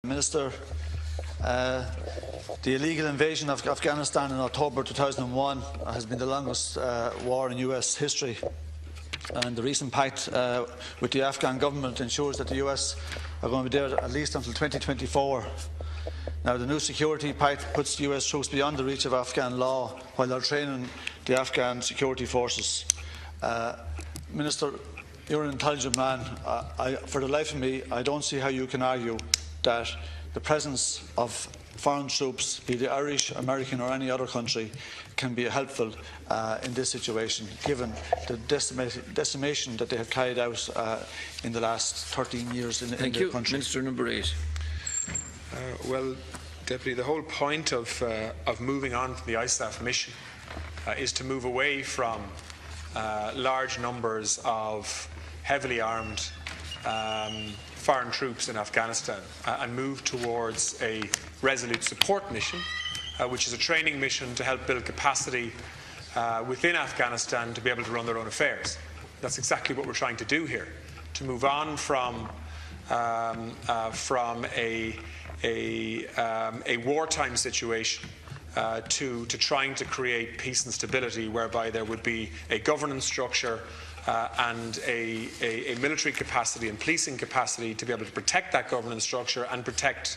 Minister, the illegal invasion of Afghanistan in October 2001 has been the longest war in US history, and the recent pact with the Afghan government ensures that the US are going to be there at least until 2024. Now, the new security pact puts the US troops beyond the reach of Afghan law while they're training the Afghan security forces. Minister, you're an intelligent man. For the life of me, I don't see how you can argue that the presence of foreign troops, be they Irish, American or any other country, can be helpful in this situation, given the decimation that they have carried out in the last 13 years in the country. Thank you. Minister number 8. Well, Deputy, the whole point of moving on from the ISAF mission is to move away from large numbers of heavily armed foreign troops in Afghanistan and move towards a resolute support mission, which is a training mission to help build capacity within Afghanistan to be able to run their own affairs. That's exactly what we're trying to do here, to move on from a wartime situation to trying to create peace and stability, whereby there would be a governance structure and a military capacity and policing capacity to be able to protect that governance structure and protect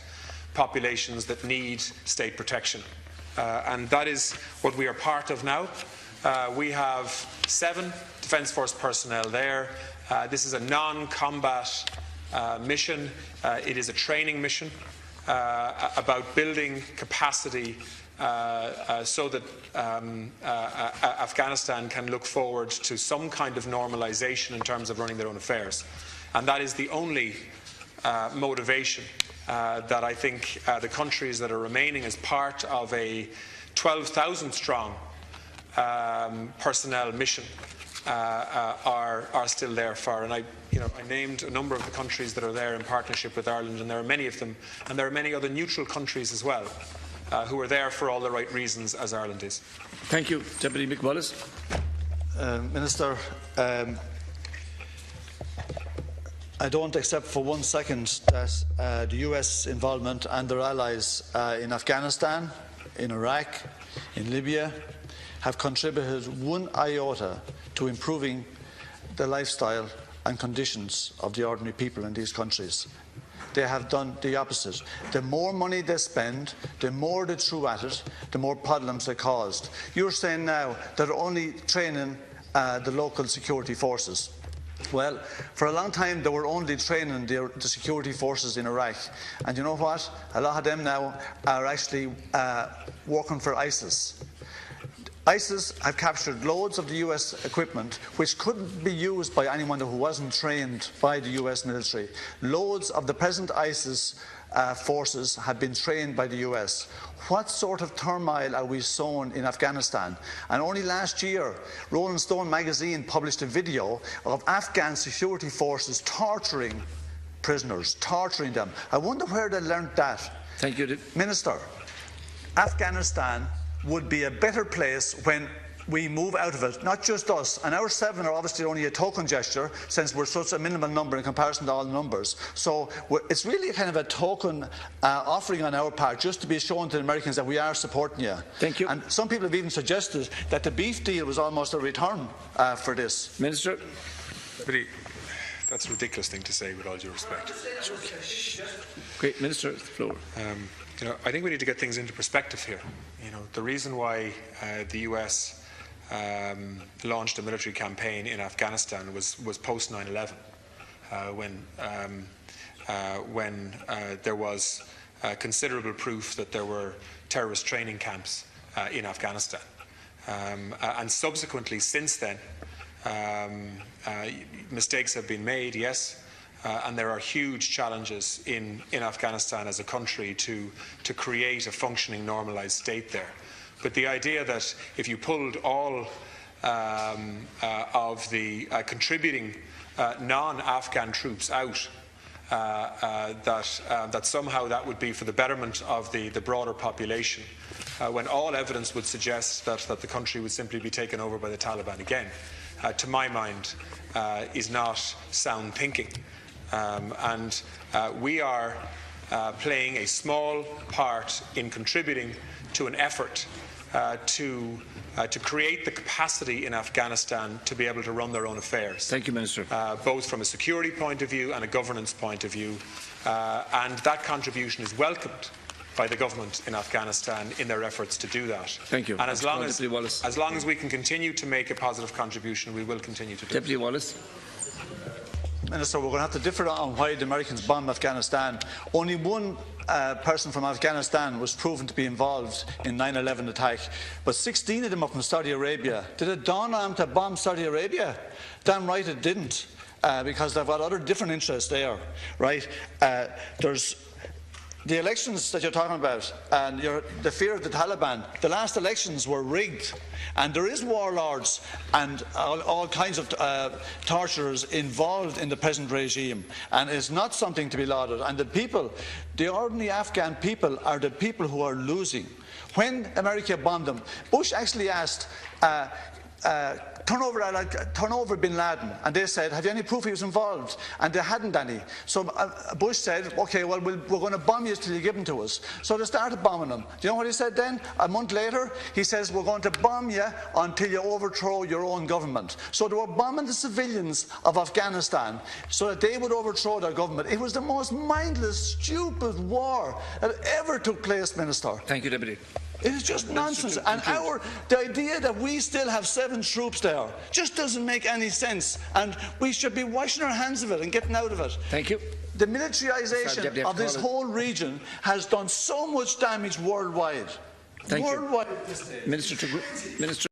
populations that need state protection. And that is what we are part of now. We have 7 Defence Force personnel there. This is a non-combat mission. It is a training mission about building capacity so that Afghanistan can look forward to some kind of normalisation in terms of running their own affairs. And that is the only motivation that I think the countries that are remaining as part of a 12,000 strong personnel mission are still there for. And I named a number of the countries that are there in partnership with Ireland, and there are many of them, and there are many other neutral countries as well who are there for all the right reasons, as Ireland is. Thank you. Deputy Mick Wallace. Minister, I don't accept for 1 second that the US involvement and their allies in Afghanistan, in Iraq, in Libya have contributed 1 iota to improving the lifestyle and conditions of the ordinary people in these countries. They have done the opposite. The more money they spend, the more they threw at it, the more problems they caused. You're saying now that they're only training the local security forces. Well, for a long time they were only training the security forces in Iraq. And you know what? A lot of them now are actually working for ISIS. ISIS have captured loads of the US equipment which couldn't be used by anyone who wasn't trained by the US military. Loads of the present ISIS forces have been trained by the US. What sort of turmoil are we sown in Afghanistan? And only last year, Rolling Stone magazine published a video of Afghan security forces torturing prisoners, torturing them. I wonder where they learnt that. Thank you. Minister, Afghanistan would be a better place when we move out of it, not just us. And our 7 are obviously only a token gesture, since we're such a minimal number in comparison to all numbers. So it's really kind of a token offering on our part, just to be shown to the Americans that we are supporting you. Thank you. And some people have even suggested that the beef deal was almost a return for this. Minister. That's a ridiculous thing to say, with all due respect. Great. Minister, the floor. I think we need to get things into perspective here. The reason why the US launched a military campaign in Afghanistan was post 9/11, when there was considerable proof that there were terrorist training camps in Afghanistan, and subsequently, since then, mistakes have been made, yes. And there are huge challenges in Afghanistan as a country to create a functioning, normalised state there. But the idea that if you pulled all of the contributing non-Afghan troops out, that somehow that would be for the betterment of the broader population, when all evidence would suggest that the country would simply be taken over by the Taliban again, to my mind, is not sound thinking. We are playing a small part in contributing to an effort to create the capacity in Afghanistan to be able to run their own affairs. Thank you, Minister. Both from a security point of view and a governance point of view. And that contribution is welcomed by the government in Afghanistan in their efforts to do that. Thank you. And as long as we can continue to make a positive contribution, we will continue to do Deputy Wallace. Minister, we're going to have to differ on why the Americans bombed Afghanistan. Only one person from Afghanistan was proven to be involved in 9/11 attack, but 16 of them are from Saudi Arabia. Did it dawn on them to bomb Saudi Arabia? Damn right it didn't, because they've got other different interests there, right? There's the elections that you're talking about and the fear of the Taliban. The last elections were rigged, and there is warlords and all kinds of torturers involved in the present regime, and it's not something to be lauded. And the people, the ordinary Afghan people, are the people who are losing. When America bombed them, Bush actually asked turn over bin Laden, and they said, have you any proof he was involved? And they hadn't any. So Bush said, okay, well, we're going to bomb you till you give them to us. So they started bombing them. Do you know what he said then? A month later, he says, we're going to bomb you until you overthrow your own government. So they were bombing the civilians of Afghanistan so that they would overthrow their government. It was the most mindless, stupid war that ever took place, Minister. Thank you, Deputy. It is just nonsense. And the idea that we still have 7 troops there just doesn't make any sense. And we should be washing our hands of it and getting out of it. Thank you. The militarisation of this whole region has done so much damage worldwide. Thank you. Minister.